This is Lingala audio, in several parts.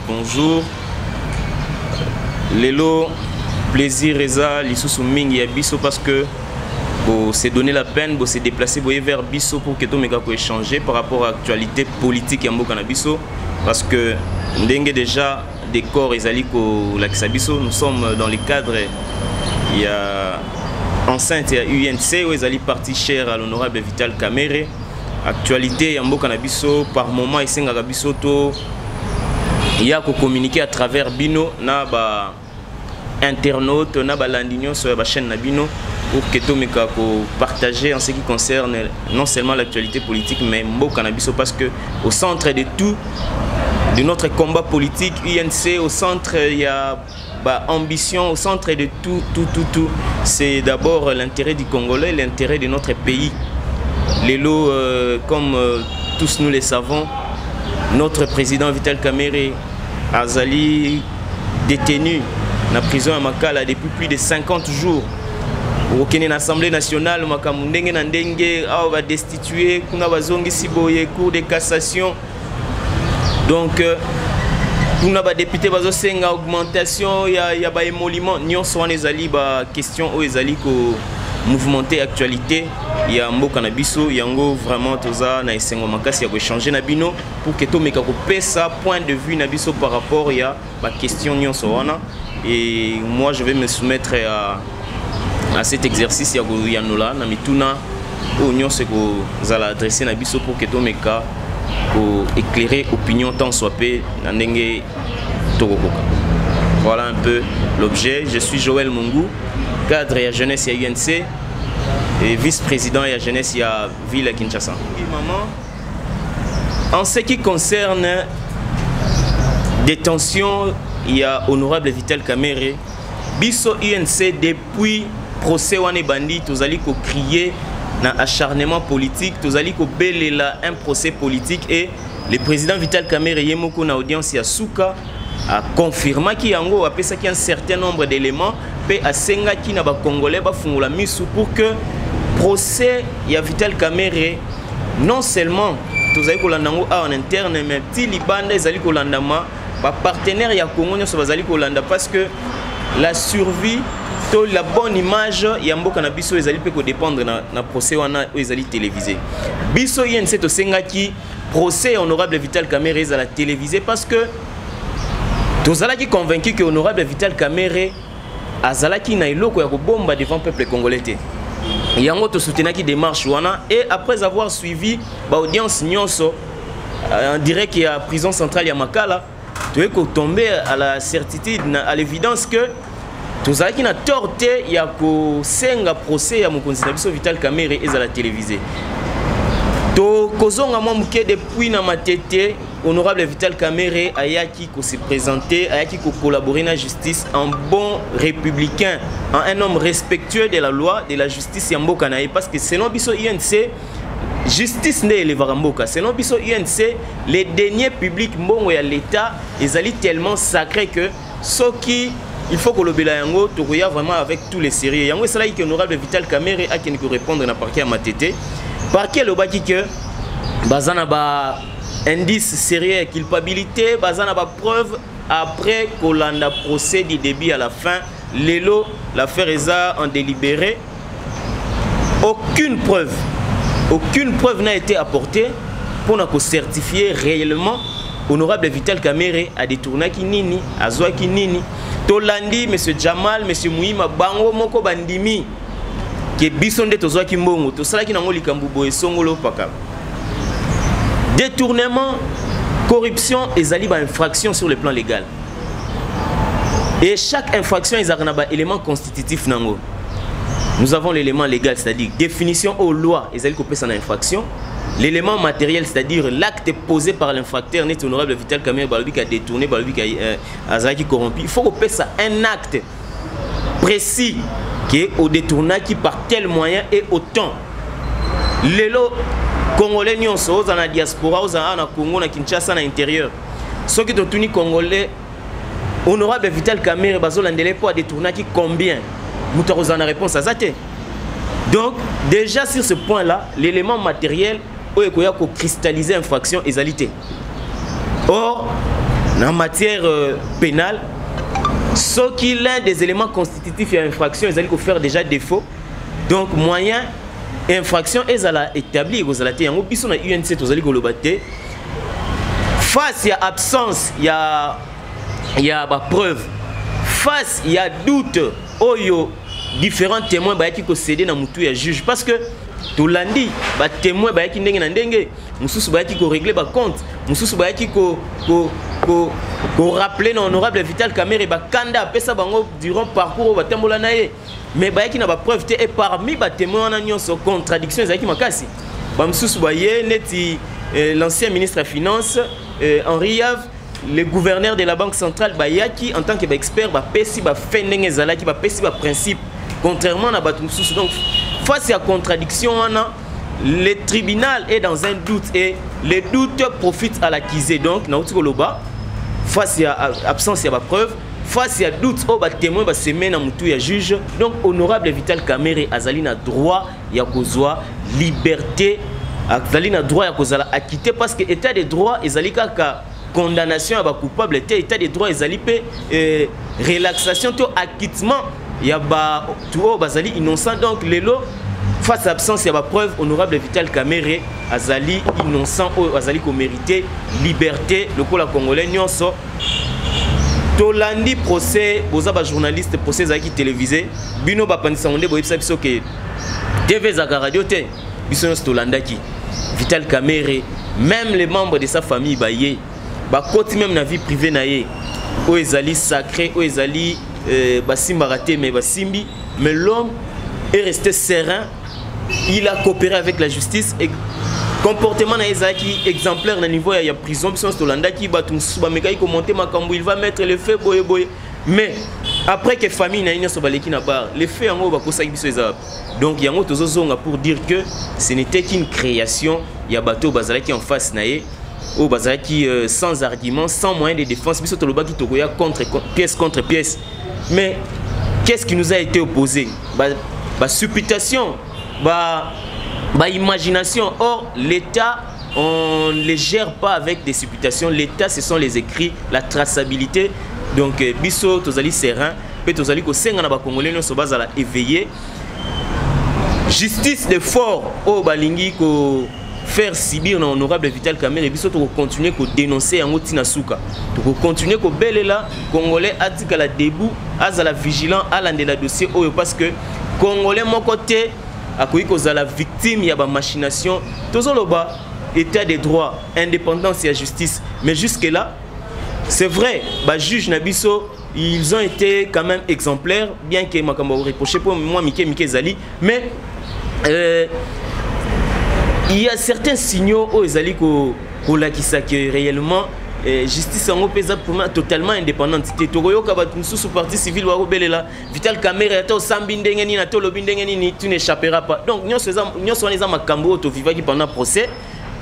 bonjour. Lelo, plaisir eza lisusu mingi ya biso parce que bon, c'est donner la peine, bon, c'est déplacer vers biso pour que tout mega ko échanger par rapport à l'actualité politique ya mboka na biso parce que ndenge déjà des corps ezali ko lakisa biso, nous sommes dans le cadre il y a enceinte ya UNC où ezali parti cher à l'honorable Vital Kamerhe. Actualité ya mboka na biso par moment esengaka biso to ya ko communiquer à travers bino na ba internautes na ba landinyo sur ba chaîne na bino pour que to meka ko partager en ce qui concerne non seulement l'actualité politique mais mboka na biso parce que au centre de tout de notre combat politique UNC, au centre il y a bah, ambition, au centre de tout c'est d'abord l'intérêt du Congolais, l'intérêt de notre pays. Les lots, comme tous nous le savons, notre président Vital Kamerhe Azali détenu dans la prison à Makala depuis plus de 50 jours. Au Kenya, l'Assemblée nationale, Makamundenge Nandenge, va destituer, Kuna Bazongi Siboye, Cour de cassation. Donc, pour les députés, il y a augmentation, il y a des émoluments. Nous avons des questions où ils ont mouvementé l'actualité. Il y a un cannabiso, il y a vraiment tout ça, il y a changer nabino pour que tout le monde puisse point de vue nabiso par rapport à la question. Et moi, je vais me soumettre à cet exercice. Il y a là, où se adresser nabiso pour que tout le monde pour éclairer l'opinion tant soit peu. Voilà un peu l'objet. Je suis Joël Mungu, cadre et jeunesse à UNC et vice-président et jeunesse à Ville à Kinshasa. En ce qui concerne détention, il y a honorable Vital Kamerhe. Biso UNC depuis procès wane bandi tozali ko crier dans acharnement politique, tozali ko belela un procès politique et le président Vital Kamerhe yemoko na audience ya Souka a confirmé qu'il y a un certain nombre d'éléments pe asenga ki na ba congolais ba fungula misu pour que procès ya Vital Kamerhe non seulement tozali ko landango en interne mais ti libanda ezali ko landama ba partenaire ya Congo nyoso bazali ko landa parce que la survie la bonne image ya mboka na biso ezali pe ko dépendre na procès wana ezali télévisé. Biso INC to sengaki procès honorable Vital Kamerhe ezala télévisé parce que tozalaki convaincu que honorable Vital Kamerhe azalaki na iloko ya ko bomba devant peuple congolais te. Yango to soutenaki démarche wana et après avoir suivi ba audience nyonso en direct ya prison centrale ya Makala, tu es tombé à la certitude à l'évidence que tous qui na torté ya ko senga procès ya mokonzi na biso Vital Kamerhe ezala télévisé. To kozonga momuke depuis na matete honorable Vital Kamerhe ayaki ko se présenter, ayaki ko collaborer na justice en bon républicain, en un homme respectueux de la loi, de la justice ya mboka na parce que selon biso INC justice ne elevaka mboka. Selon biso INC les deniers publics mbongo ya l'état ezali tellement sacré que ceux qui il faut que le Belayango tokoya vraiment avec tous les sérieux. Yango c'est là que honorable Vital Kamerhe a qui répondre na parquet à matete. Parquet le baki que bazana ba indice sérieux culpabilité, bazana ba preuve après kolanda procès du début à la fin. Lelo l'affaire eza en délibéré. Aucune preuve n'a été apportée pour nous certifier réellement honorable Vital Kamerhe a détourné ki nini, azwa ki nini. Tolandi, M. Jamal, M. Mouima, Bango, Moko Bandimi, qui est bisonde tozwa ki mbongo, to sala ki nango likambubo e songolo paka. Détournement, corruption et zaliba infraction sur le plan légal. Et chaque infraction est un élément constitutif nango. Nous avons l'élément légal, c'est-à-dire définition aux lois, et zali kopesa na infraction. L'élément matériel, c'est-à-dire l'acte posé par l'infracteur, net honorable Vital Kamerhe Balobi qui a détourné, Balobi qui a corrompu. Il faut qu'on passe un acte précis qui est au détournant qui par tel moyen et autant. Les lots congolais n'y sont dans la diaspora, aux en Congo, à Kinshasa, à l'intérieur. Ceux qui sont tous congolais, honorable Vital Kamerhe Bazolandele pour détourner qui combien? Nous avons la réponse à ça. Donc, déjà sur ce point-là, l'élément matériel, il faut cristalliser l'infraction égalité. Or, en matière pénale, ce qui est l'un des éléments constitutifs à l'infraction, ils allaient faire déjà défaut. Donc, moyen, infraction, ils allaient établir, ils allaient établir. Ils sont à UNC, ils allaient établir. Face à absence, il y a preuve. Face, il y a doute, différents témoins qui ont cédé dans le juge. Parce que tout lundi, les témoins qui ont régler les comptes, qui ont rappelé l'honorable Vital Kamerhe Kanda durant le parcours. Mais il y a des preuves et parmi les témoins, il y a une contradiction. L'ancien ministre des Finances, Henri Yave, le gouverneur de la Banque centrale, Bayaki, en tant qu'expert, principe, contrairement à Batumsous. Donc, face à la contradiction, le tribunal est dans un doute et les doutes profitent à l'accusé. Donc, face à l'absence de preuve, face à doute, témoin va se mettre dans le juge. Donc, honorable Vital Kamerhe Azali na droit, ya kozwa liberté, Azali na droit ya kozala acquitté parce que état de droit, Azali kaka condamnation à coupable, état de droit, Azali pe relaxation, to acquittement, ya ba tout bazali innocent. Donc, lelo face à l'absence de preuve, honorable Vital Kamerhe Azali innocent, Azali ko mérité liberté, le col congolais nyonso. Tolandi procès, bozaba journaliste procès zaki télévisé, bino ba panisa onde boyebisa biso ke TV za radio te, biso nos tolandaki. Vital Kamerhe, même les membres de sa famille baye, ba koti même na vie privée na ye, o ezali sacré, o ezali basimba raté mais basimbi, mais l'homme est resté serein, il a coopéré avec la justice et comportement na ezaki exemplaire na niveau ya prison biso tolandaki batum suba mekai ko monter makambo, il va mettre le feu boye boye, mais après que famille na ina so baleki na bar le feu yango ba kosa biso ezab. Donc yango tozozonga pour dire que ce n'était qu'une création ya bateau bazalaki en face na ye au bazalaki sans argument, sans moyen de défense biso tolobaki tokoya contre pièce. Mais qu'est-ce qui nous a été opposé? Supputation, imagination. Or, l'État, on ne les gère pas avec des supputations. L'État, ce sont les écrits, la traçabilité. Donc, biso, tozali serein, pe tozali ko senga na ba Congolais no so bazala éveillé. Justice de fort, au balingi ko faire subir na honorable Vital Kamerhe, biso to continuer ko dénoncer yango tina suka. To continuer ko belela Congolais atika la debout, azala vigilant ala ndela dossier oyo parce que Congolais mon côté akoyi kozala victime ya ba machination. Tozoloba état de droit, indépendance et justice, mais jusque là c'est vrai, juge Nabiso, ils ont été quand même exemplaires, bien que makambo reproché pour moi Mike Zali, mais il y a certains signaux où Zali ko lakisa que réellement justice en pesa pour moi totalement indépendante. Togoyo kabatum sous parti civil wa belela Vital Kamerhe to sambi ndenge ni na to lobi ndenge ni tu n'échapperas pas. Donc nous sommes les makambo to vivaki pendant procès,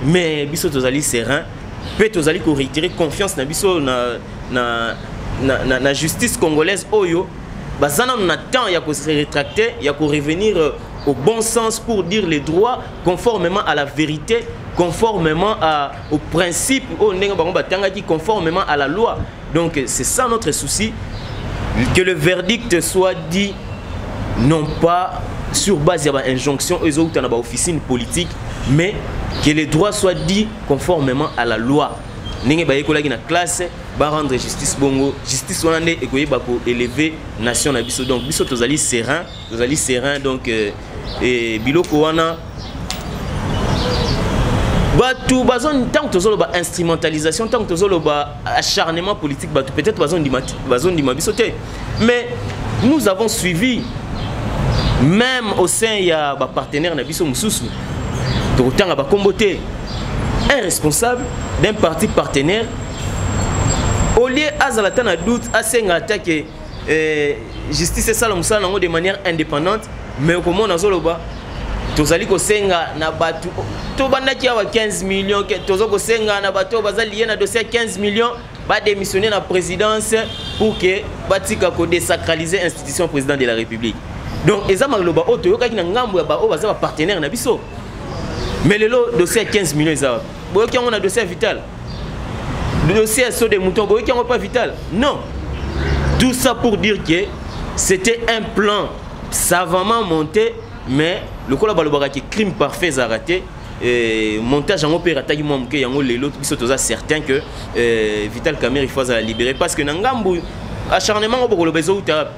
mais biso tozali serein. Peut tozali ko retirer confiance na biso na justice congolaise oyo bazana na temps ya ko se rétracter, ya ko revenir au bon sens pour dire les droits conformément à la vérité, conformément au principe conformément à la loi. Donc c'est ça notre souci, que le verdict soit dit non pas sur base d'injonction aux officines politiques, mais que les droits soient dits conformément à la loi. Ninge ba yekolaki na classe ba rendre justice bongo, justice wana nde ekoyeba ko élever nation na biso. Donc biso tozali serein donc et biloko wana batu bazon tant tozoloba instrumentalisation, tant tozoloba acharnement politique, batu peut-être bazon di bisote. Mais nous avons suivi même au sein ya ba partenaire na biso mususu tokotanga ba kombote un responsable d'un parti partenaire au lieu azalata na doute asenga attaque justice salamusala nango de manière indépendante, mais comment nazoloba tozali kosenga na batu to bandaki awa 15 millions tozo kosenga na bato bazali na dossier 15 millions ba démissionner na présidence pour que batika ko désacraliser institution président de la République. Donc ezama loba oto yokaki na ngambo ya ba o baza partenaire na biso, mais le dossier 15 millions ezaba boyoki on a dossier Vital le dossier à saut des moutons, qui n'ont pas vital. Non. Tout ça pour dire que c'était un plan savamment monté, mais le collaborateur qui crime parfait a raté. Montage en opéra tagi moi mke yango lelo biso toza certain que Vital Kamerhe il faut la libérer parce que nangambu acharnement au bokolo bezo uta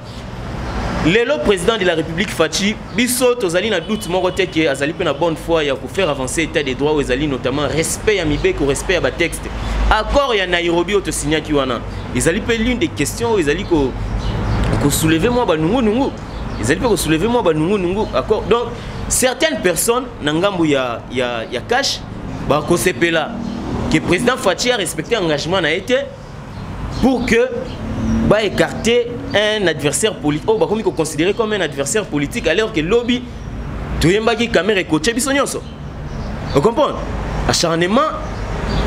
lelo président de la République Fachi biso tozali na doute moko te que azali pe na bonne foi ya pour faire avancer état des droits aux ali notamment respect ya mibeko respect ya ba texte accord ya Nairobi auto signé ki wana ezali pe l'une des questions ezali ko soulever moi ba nungu ezali pe ko soulever moi ba nungu accord donc certaines personnes, Nangambu ya cash, bah là que le président Fachi a respecté l'engagement a été pour que bah écarter un adversaire politique. Oh bah comme il est considéré comme un adversaire politique alors que lobby tout yemba qui Kamerhe coaché bisonyoso. Vous comprenez? Acharnement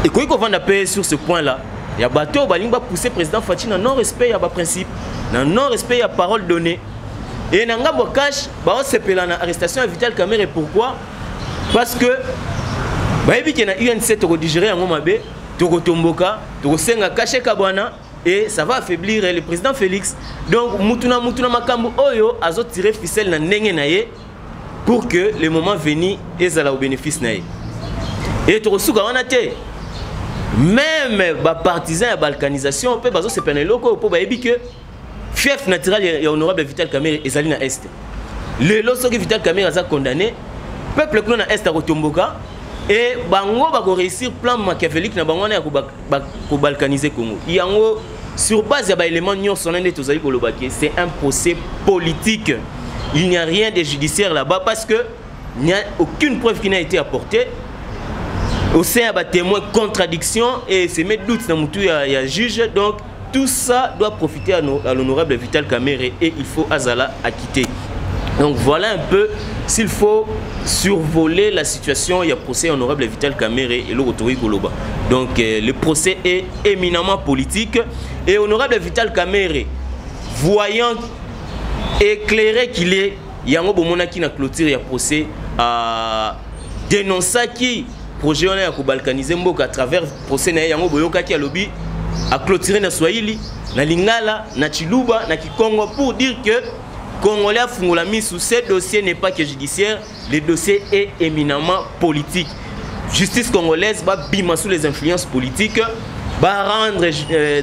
et quoi qu'on va appeler sur ce point-là. Il y a bateau bah l'ingba pousser président Fachi dans non respect ya ba principe, dans non respect ya parole donnée. Et nanga bokash ba on s'appelle en arrestation à Vital Kamerhe pourquoi parce que ba yebi ke na UNC to digérer en mabe to tomboka to senga caché kabwana et ça va affaiblir le président Félix donc mutuna makambo oyo azo tirer ficelle na ndenge na ye pour que le moment venu ezala au bénéfice na ye et to suka wana te même ba partisans ya balkanisation pe bazo s'appelle loko po ba yebi que fief naturel et honorable Vital Kamerhe ezali na est. Le loso que Vital Kamerhe a condamné, peuple que na est a retomboka et bango ba ko réussir plan machiavélique na bango na ko balkaniser Congo. Yango sur base ya ba élément nyon sonné tozali ko lobaki, c'est un procès politique. Il n'y a rien de judiciaire là-bas parce que il n'y a aucune preuve qui n'a été apportée. Au sein de témoins contradiction et c'est mettre doute dans mutu ya juge donc tout ça doit profiter à l'honorable Vital Kamerhe et il faut Azala acquitter. Donc voilà un peu s'il faut survoler la situation, il y a procès honorable Vital Kamerhe et le Rotori Koloba. Donc le procès est éminemment politique et honorable Vital Kamerhe voyant éclairé qu'il est, il y a un moment qui n'a clôturé le procès à dénoncer qui projet on a balkaniser mboka à travers le procès na yango boyoka qui a lobby à clôturer na Swahili, na Lingala, na Chiluba, na Kikongo pour dire que Congolais a fungola misu, ce dossier n'est pas que judiciaire, le dossier est éminemment politique. Justice congolaise va bima sous les influences politiques, va rendre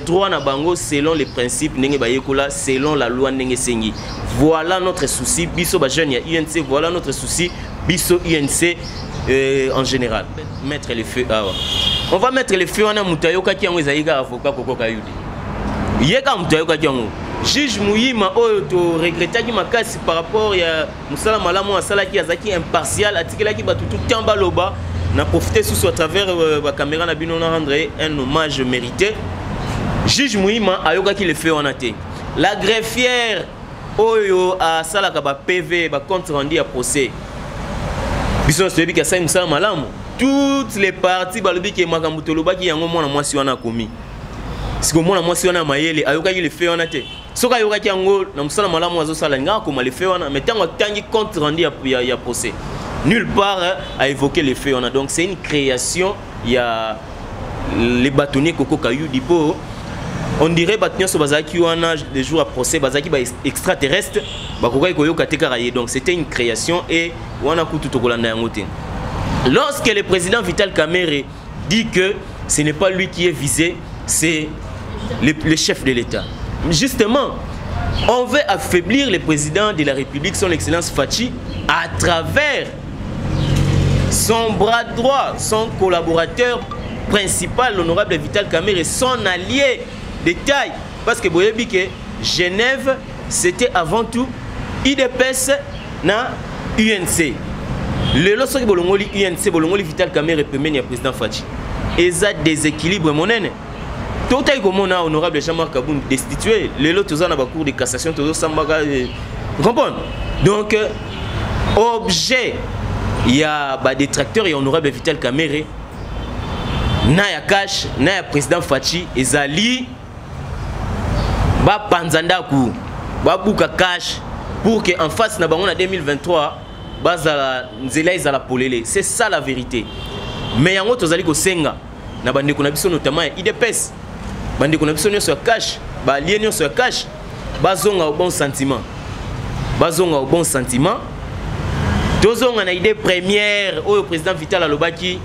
droit na bango selon les principes nenge bayekola, selon la loi nenge sengi. Voilà notre souci, biso ba jeune ya UNC, voilà notre souci, biso UNC en général. Mettre les feux. On va mettre les feux en Moutayoka qui a un avocat Koko Kayudi. Yeka Moutayoka qui a un juge Mouyima to regretta qui m'a cassé par rapport à Moussala Malamo à Sala qui a zaki impartial, article qui bat tout Tamba Loba, n'a profité sous à travers la caméra n'a bien rendre un hommage mérité. Juge Mouyima a yoka qui le fait en athée. La greffière Oyo à Sala Kaba PV ba compte rendu à procès. Biso celui qui a ça Moussala Malamo. Toutes les parties balobi qui makambutoloba qui yango mwana mwasi wana komi. Siko mwana mwasi wana mayele ayoka ki le fait wana te. Soka ayoka ki yango na musala malamu azo sala nga koma le fait wana mais tango tangi compte rendu ya procès. Nulle part à évoquer les faits wana donc c'est une création il y a les bâtonniers Koko Kayudi po on dirait bâtonniers so bazaki wana les jours à procès bazaki ba extraterrestre ba kokai koyoka te karaye donc c'était une création et wana kutu tokolanda yango te. Lorsque le président Vital Kamerhe dit que ce n'est pas lui qui est visé, c'est le chef de l'État. Justement, on veut affaiblir le président de la République, son Excellence Fachi, à travers son bras droit, son collaborateur principal, l'honorable Vital Kamerhe, son allié de taille. Parce que vous voyez que Genève, c'était avant tout IDPS na UNC. Le lorsque bolongoli UNC bolongoli Vital Kamerhe pemeni ya président Fachi. Eza déséquilibre monene. Tout est comme on a honorable Jean-Marc Kaboun destitué. Le lot tous en a cour de cassation tous sambaga. Vous comprenez? Donc objet il y a des détracteurs et honorable Vital Kamerhe. Na ya cash, na ya président Fachi ezali ba panzanda ku ba buka cash pour que en face na bango na 2023 bazala nzela izala polele. C'est ça la vérité. Mais yango tozali ko senga na bande ko na biso notamment IDPS bande ko na biso nyonso ya cash ba allié nyonso ya cash bazonga au bon sentiment tozonga na idée première au président Vital alobaki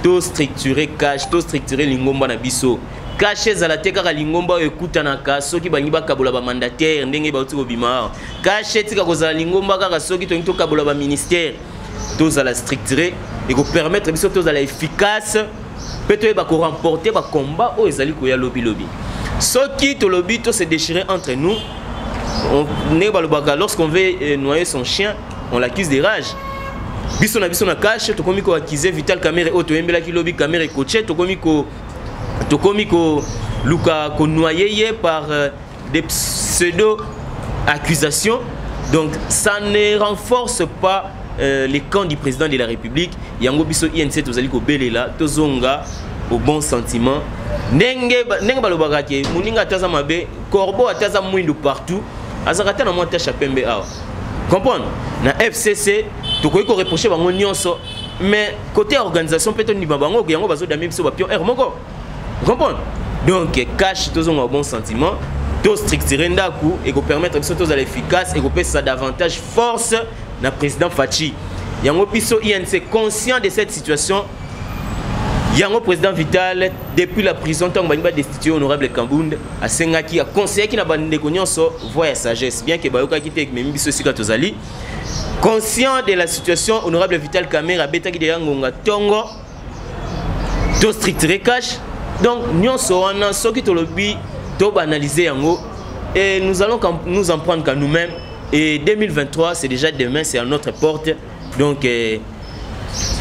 to structurer cash to structurer lingomba na biso cash ezala te kaka lingomba ekutanaka soki bangi bakabola ba mandataire ndenge bauti kobima cash etika kozala lingomba kaka soki tongi tokabola ba ministère tozala structurer et ko permettre biso tozala efficace peut-être ba ko remporter ba combat o ezali ko ya lobby soki to lobby to se déchirer entre nous lorsqu'on veut noyer son chien on l'accuse de rage biso na cash to komi ko accuser Vital Kamerhe auto embela ki lobby Kamerhe coaché to komi ko luka ko noyer par des pseudo accusations donc ça ne renforce pas les camps du président de la République yango biso INC tozali ko belela tozonga au bon sentiment ndenge balobaka ke muninga taza mabe corbeau ataza mwindu partout azakata na monta chapembe awa comprendre na FCC to ko reprocher bango nyonso mais côté organisation peut-être ni bango yango bazo dami biso ba pion r moko comprendre donc cash tozonga au bon sentiment to structurer ndaku et ko permettre biso tozala efficace et ko pesa davantage force na président Fachi yango biso INC conscient de cette situation yango président Vital depuis la prison tant que destitué honorable Kambund a sengaki a conseillé qui na bande ko nyonso voie sagesse bien que bayoka kité mais biso sika tozali conscient de la situation honorable Vital Kamerhe a betaki de yangonga tongo to structurer cash donc nyonso wana soki to lobby to analyser yango et nous allons nous en prendre qu'à nous-mêmes et 2023 c'est déjà demain c'est à notre porte donc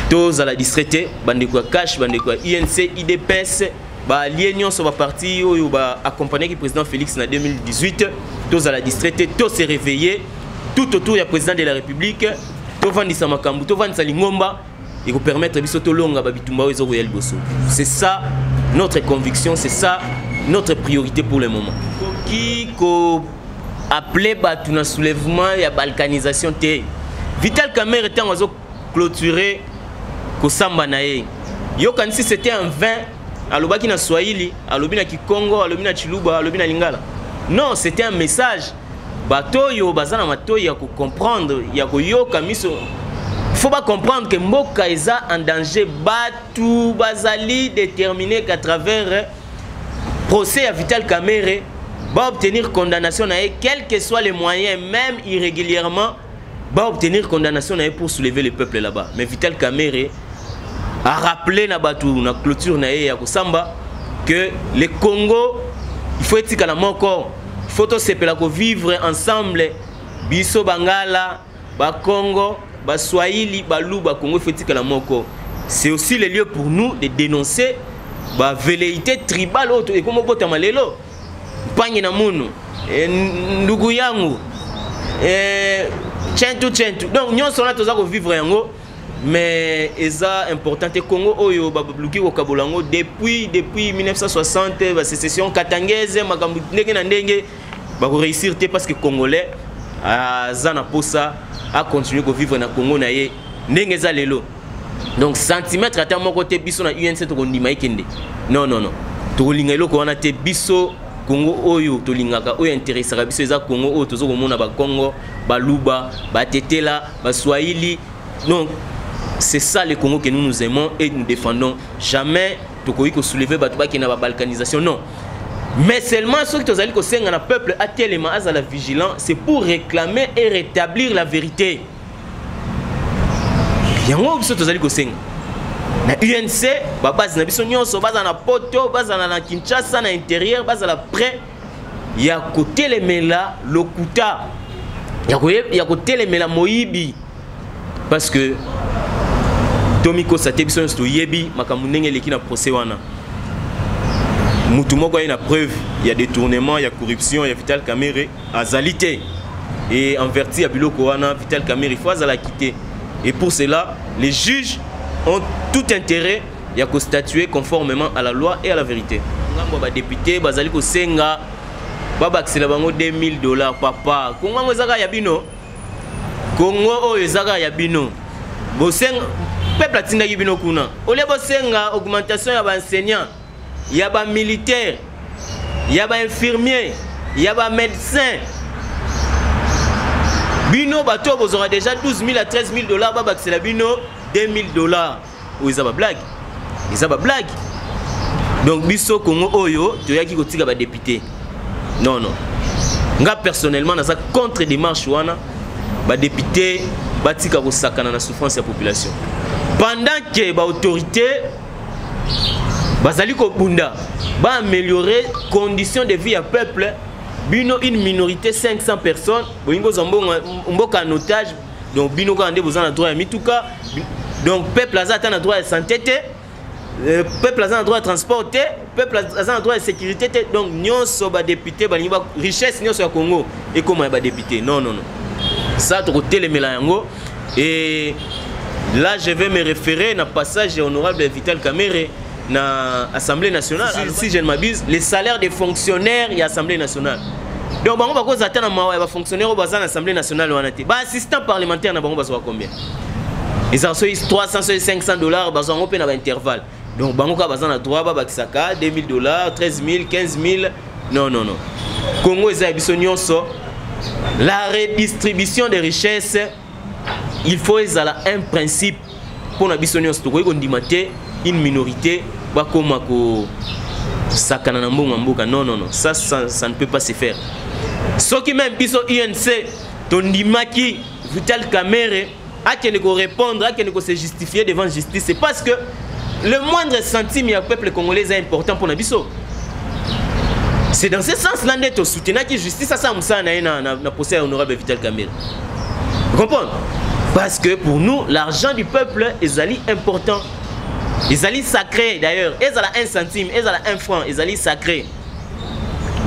tous à la distraité bandeko cash bandeko INC IDPS ba lié sur ba parti ou ba accompagner le président Félix en 2018 tous à la distraité tous se réveiller tout autour du président de la République to vandisa makambu to vandisa lingomba et vous permettre biso to longa ba bitumba ezo royal bosso c'est ça notre conviction c'est ça notre priorité pour le moment qui ko appelé batu na soulèvement ya balkanisation té Vital Kamerhe était en clôturer Kosamba nae. Yo kanisi c'était un vin alobaki na Swahili, alobi na Kikongo, alobi na Chiluba, alobi na Lingala. Non, c'était un message. Bato yo bazana mato ya ko comprendre, ya ko yoka miso. Faut pas comprendre que Mboka eza en danger batu bazali déterminé qu'à travers procès à Vital Kamerhe va obtenir condamnation nae quels que soient les moyens même irrégulièrement va obtenir condamnation pour soulever le peuple là-bas. Mais Vital Kamerhe a rappelé na clôture ya Kosamba que le Congo il faut être la moko il faut se vivre ensemble biso bangala ba Congo ba Swahili ba Luba Congo il faut être la moko c'est aussi le lieu pour nous de dénoncer ba velléité tribale auto et comme bota malelo pangi na munu ndugu yangu Chentu. Donc nous sommes là tous vivre yango mais eza important te Congo oyo babluki ko kabolango depuis 1960 la sécession katangaise makambu ndenge na ndenge ba ko réussir te parce que congolais zana posa a continuer ko vivre na Congo na ye ndenge za lelo donc centimètre ata moko te biso na UNC to ko ndima ikende non to linga eloko wana te biso Congo oyo to lingaka oyo intéressera biso eza Congo oyo tozo komona ba Congo ba Luba ba Tetela ba Swahili donc c'est ça le Congo que nous aimons et nous défendons jamais to ko soulever batu ba kina ba balkanisation non mais seulement ceux qui tozali ko senga na peuple atelema azala vigilant c'est pour réclamer et rétablir la vérité yango biso tozali ko senga na UNC ba base na biso nyonso baza na poto baza na Kinshasa na intérieur baza la près ya côté les mela lokuta ya côté les mela moyibi parce que Tomiko Satebiso sto yebi makambu ndenge leki na procès wana mutu moko ina preuve il y a détournement il y a corruption il y a Vital Kamerhe azalité et en vertu ya biloko wana Vital Kamerhe il faut azala quitter et pour cela les juges ont tout intérêt à statuer conformément à la loi et à la vérité. Les députés, bazali ko senga, baba ksela bango $2000 papa. Congo ezaka ya bino. Congo o ezaka ya bino. Bosenga peuple atindaki bino kuna ole bosenga augmentation ya ba enseignant ya ba militaire ya ba infirmier ya ba médecin bino bato bozora déjà 12 000 à 13 000 dollars ba bakisela bino 2 000 dollars ou ils ba blague donc biso Congo oyo toyaki kotika ba député non nga personnellement naza contre démarche wana ba député batika kosakana na souffrance ya population pendant que ba autorité bazali ko bunda ba améliorer conditions de vie à peuple bino une minorité 500 personnes boingo zambonga mboka en otage donc bino ka ande bozana droit ya mituka donc peuple azata na droit de santé peuple azana droit de transport peuple azana droit de sécurité donc nyonso ba député ba richesse nyonso ya Congo et comment ba député non ça to telemela yango et là je vais me référer na passage honorable Vital Kamerhe na Assemblée nationale si je ne m'abuse les salaires des fonctionnaires et Assemblée nationale donc bango bako zatana mawa ba fonctionnaires au bazana Assemblée nationale wana te ba assistant parlementaire na bango bazo combien ils ont 300 500 dollars bazo pe na ba intervalle donc bango ka bazana droit ba bakisaka 2 000 dollars 13 000 15 000 non Congo eza biso nyonso la redistribution des richesses il faut ezala un principe pour na biso nyonso to ko ndimate une minorité bakoma ko sakana na mboka non ça ne peut pas se faire ce qui même biso UNC to ndimaki Vital Kamerhe a qui ne ko répondre a qui ne ko se justifier devant justice c'est parce que le moindre centime du peuple congolais est important pour na biso. C'est dans ce sens-là que nous soutenons que la justice a procès honorable Vital Kamerhe. Vous comprenez? Parce que pour nous, l'argent du peuple est important. Ils sacré d'ailleurs. Ils ont 1 centime, ils ont 1 franc, ils sont sacré.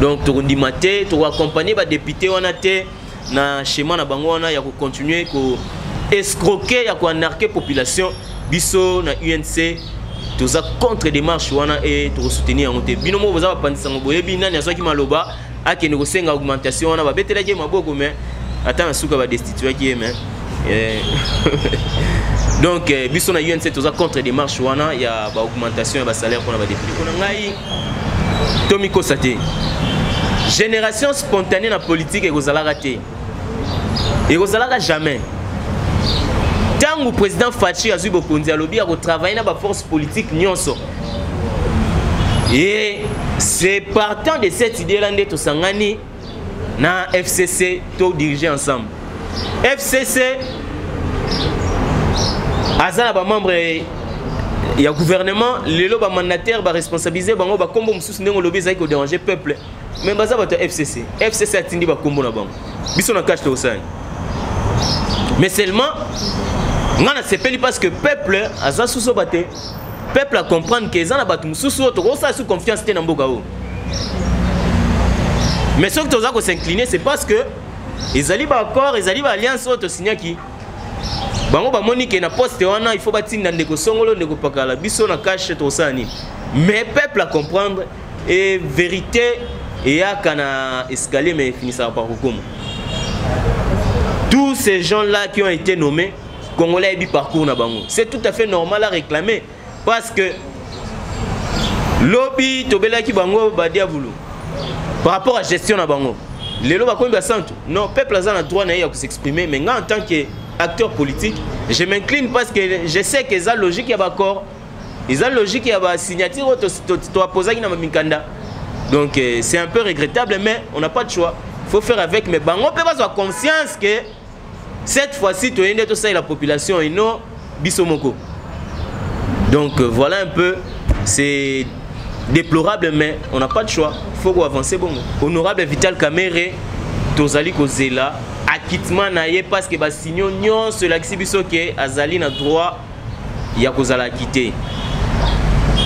Donc, tu as accompagné les députés dans le schéma de bango il y a continuer à escroquer, à anarquer la population. Biso na UNC. Tous contre des marches et tous soutenir en monté. Binomo vous avez pensé en boye bina ni azoki maloba a qui négocier une augmentation on a betela je maboko mais attends suka va destituer qui mais donc biso na UNC tous contre des marches il y a augmentation et salaire qu'on a défini on a ngai Tomiko Sate génération spontanée dans politique et vous allez rater et vous allez jamais. Tant que le président Fachi a travaillé dans la force politique nyonso. Et c'est partant de cette idée-là que nous avons na FCC tout diriger ensemble. FCC azana ba membre ya gouvernement lelo ba mandataire ba responsabiliser bango ba kombo mususu ndenge lobi za ko déranger peuple. Mais baza ba FCC. FCC atindi ba kombo na bango. Biso na cache to osani. Mais seulement on a sepeli parce que peuple a sous batté. Peuple a comprendre que ça n'a pas tout sous sous confiance dans mboka o. Mais ce que tu as s'incliner c'est parce que ils allaient pas accord, ils allaient pas alliance auto signer qui. Bango ba monique na poste wana il faut batinda ndeko songolo ndeko pakala biso na cache to sani. Mais peuple a comprendre et vérité et ya kana escalier mais finissera par hukumu. Tous ces gens-là qui ont été nommés Congolais et parcours na bango. C'est tout à fait normal à réclamer parce que lobby tobela ki bango badia bulu par rapport à gestion na bango. Les loba ko santo. Non, peuple a droit na ya ko s'exprimer mais en tant qu'acteur politique, je m'incline parce que je sais que ça logique ya ba corps, ils ont logique ya ba signature to poser na mikanda. Donc c'est un peu regrettable mais on n'a pas de choix. Il faut faire avec mais bango peut avoir conscience que cette fois-ci, tu as tout ça la population et non bisomoko. Donc voilà un peu, c'est déplorable, mais on n'a pas de choix. Il faut avancer. Bon. Honorable Vital Kamerhe, Tozali Kozela, acquittement naie parce que signons non cela qui biso que Azali na droit ya Kozala quitter.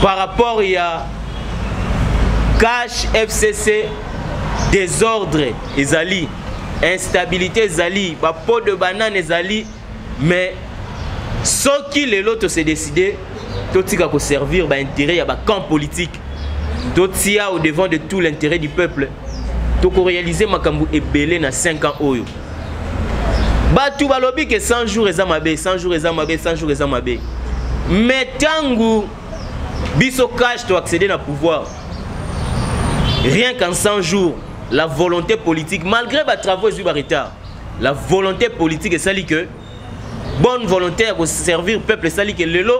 Par rapport il y a cash FCC désordre Ezali. Instabilité zali, ba pot de banane zali, mais ce qui les autres se décidé, tout ce qui va servir ba intérêt ya ba camp politique, tout ce qui a au devant de tout l'intérêt du peuple, tout pour réaliser makambu ebelé na 5 ans oyo. Ba tout ba lobby que 100 jours ezamabe, 100 jours ezamabe, 100 jours ezamabe. Mais tangu biso cash to accéder au pouvoir, rien qu'en 100 jours, la volonté politique, malgré les travaux et les retard, la volonté politique est sali que bonne volonté pour servir le peuple sali que lelo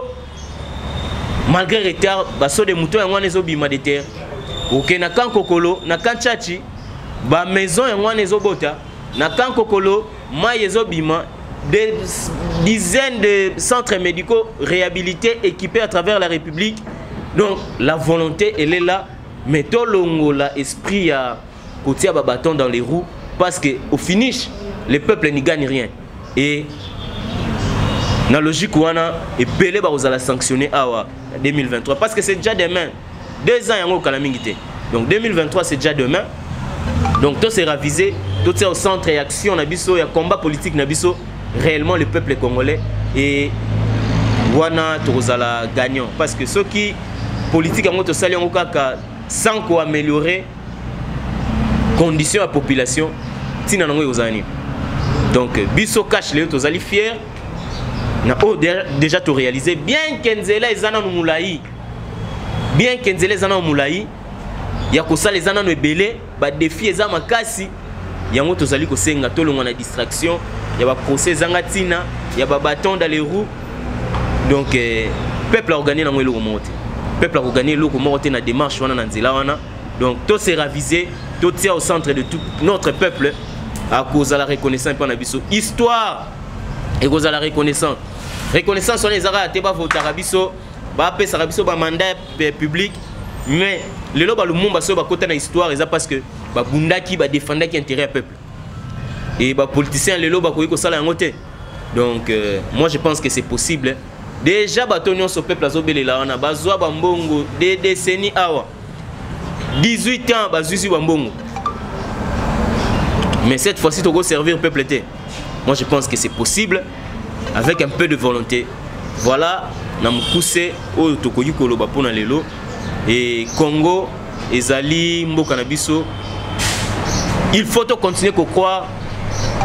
malgré le retard, baso de moutons et les obima de terre. Ok, na kan kokolo, na kan chachi, ba maison et les obota, na kan kokolo, ma yezobima, des dizaines de centres médicaux réhabilités, équipés à travers la République. Donc la volonté elle est là, mais tout l'esprit à côté à bâton dans les roues, parce qu'au finish, le peuple n'y gagne rien. Et la logique où on a et belé bah vous allez sanctionner à 2023 parce que c'est déjà demain. 2 ans il y a un calamité. Donc 2023 c'est déjà demain. Donc tout c'est ravisé, tout c'est au centre et action nabiso, il y a combat politique nabiso, réellement le peuple congolais et wana tozala gagnant parce que ceux qui politique à moto sali en kaka sans quoi améliorer conditions à la population tina nango yozani. Donc biso cash les tozali fier na déjà tout réalisé bien kenzela ezana no mulai bien kenzela ezana no mulai ya kosala ezana no ebele ba défi eza makasi yango tozali kosenga tolonga na distraction ya ba procès zanga tina ya ba bâton dans les roues. Donc peuple a organisé nango eloko monte peuple a organisé eloko monte na démarche wana na nzela wana. Donc tout s'est ravisé, tout est au centre de tout notre peuple à cause de la reconnaissance par nabiso histoire et cause de la reconnaissance on les a te ba voter biso ba pesa biso ba mandat public mais le loba le monde ba côté na histoire ça parce que ba bundaki ba défendaki intérêt peuple et ba politicien le loba ko sala yangote. Donc moi je pense que c'est possible déjà ba tonyon so peuple azobelela wana bazwa ba mbongo des décennies awa 18 ans bazuzi ba mbongo. Mais cette fois-ci, tu vas servir le peuple. Moi, je pense que c'est possible avec un peu de volonté. Voilà, na mukuse o tokoyi koloba pona lelo et Congo ezali mboka na biso. Il faut continuer à croire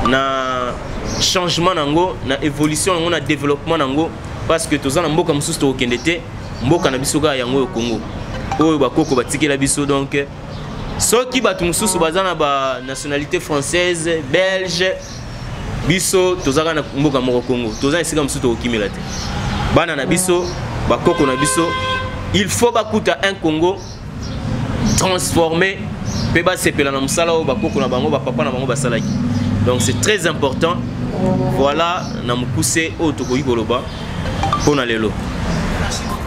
na changement nango, na évolution nango, na développement nango parce que tozana mboka mususu to kendete mboka na biso ga yango au Congo. Oyo bakoko batikela biso donc ceux qui battent mususu bazana ba nationalité française, belge, biso tozaka na mboka moko Congo. Tozana esika mususu to kimela te. Bana na biso, bakoko na biso, il faut bakuta un Congo transformé pe ba sepela na musala o bakoko na bango ba papa na bango basalaki. Donc c'est très important. Voilà na mukuse o tokoyi koloba pona lelo. Merci beaucoup.